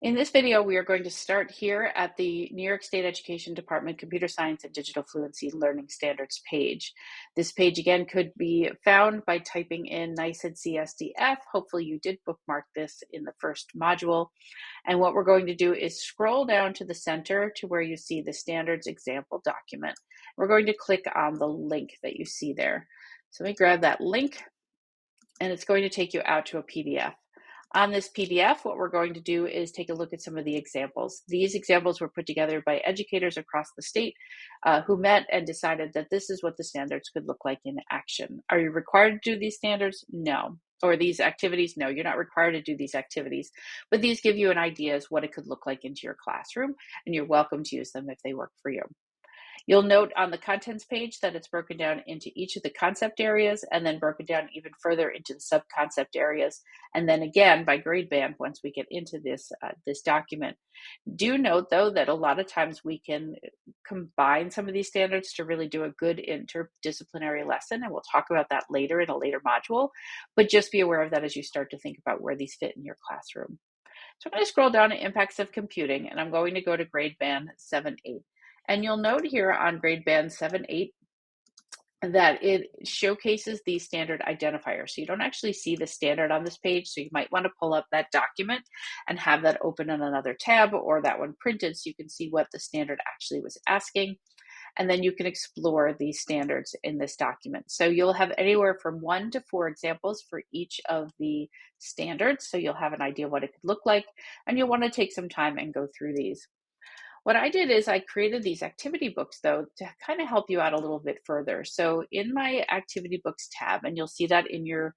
In this video, we are going to start here at the New York State Education Department Computer Science and Digital Fluency Learning Standards page. This page, again, could be found by typing in NYSED CSDF. Hopefully you did bookmark this in the first module. And what we're going to do is scroll down to the center to where you see the standards example document. We're going to click on the link that you see there. So let me grab that link, and it's going to take you out to a PDF. On this PDF, what we're going to do is take a look at some of the examples. These examples were put together by educators across the state who met and decided that this is what the standards could look like in action. Are you required to do these standards? No. Or these activities? No, you're not required to do these activities, but these give you an idea as what it could look like into your classroom, and you're welcome to use them if they work for you. You'll note on the contents page that it's broken down into each of the concept areas and then broken down even further into the sub-concept areas. And then again, by grade band, once we get into this document. Do note, though, that a lot of times we can combine some of these standards to really do a good interdisciplinary lesson. And we'll talk about that later in a later module. But just be aware of that as you start to think about where these fit in your classroom. So I'm going to scroll down to impacts of computing, and I'm going to go to grade band 7-8. And you'll note here on grade band 7-8 that it showcases the standard identifier. So you don't actually see the standard on this page, so you might want to pull up that document and have that open in another tab or that one printed so you can see what the standard actually was asking. And then you can explore these standards in this document. So you'll have anywhere from 1 to 4 examples for each of the standards. So you'll have an idea of what it could look like, and you'll want to take some time and go through these. What I did is I created these activity books, though, to kind of help you out a little bit further. So in my activity books tab, and you'll see that in your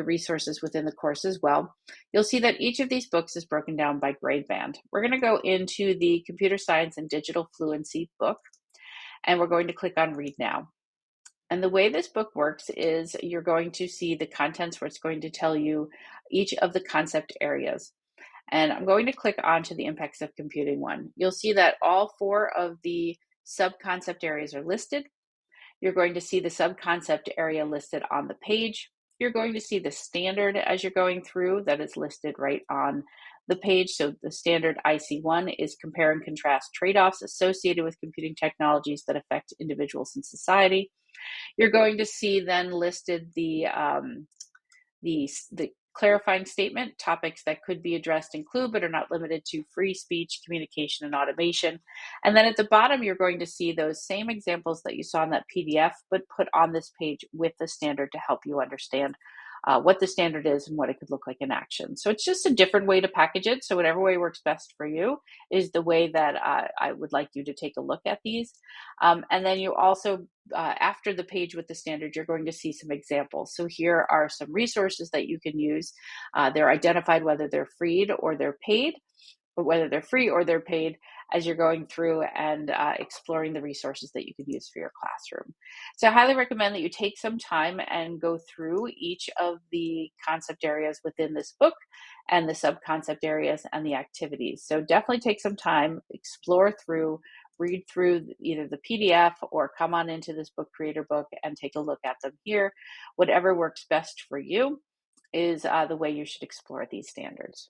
resources within the course as well, you'll see that each of these books is broken down by grade band. We're going to go into the Computer Science and Digital Fluency book, and we're going to click on Read Now. And the way this book works is you're going to see the contents where it's going to tell you each of the concept areas. And I'm going to click onto the impacts of computing one. You'll see that all 4 of the sub-concept areas are listed. You're going to see the sub-concept area listed on the page. You're going to see the standard as you're going through that is listed right on the page. So the standard IC1 is compare and contrast trade-offs associated with computing technologies that affect individuals and society. You're going to see then listed the clarifying statement. Topics that could be addressed include but are not limited to free speech, communication, and automation. And then at the bottom, you're going to see those same examples that you saw in that PDF, but put on this page with the standard to help you understand what the standard is and what it could look like in action. So it's just a different way to package it. So whatever way works best for you is the way that I would like you to take a look at these. And then you also, after the page with the standard, you're going to see some examples. So here are some resources that you can use. They're identified whether they're free or they're paid, as you're going through and exploring the resources that you could use for your classroom. So I highly recommend that you take some time and go through each of the concept areas within this book and the sub-concept areas and the activities. So definitely take some time, explore through, read through either the PDF or come on into this book creator book and take a look at them here. Whatever works best for you is the way you should explore these standards.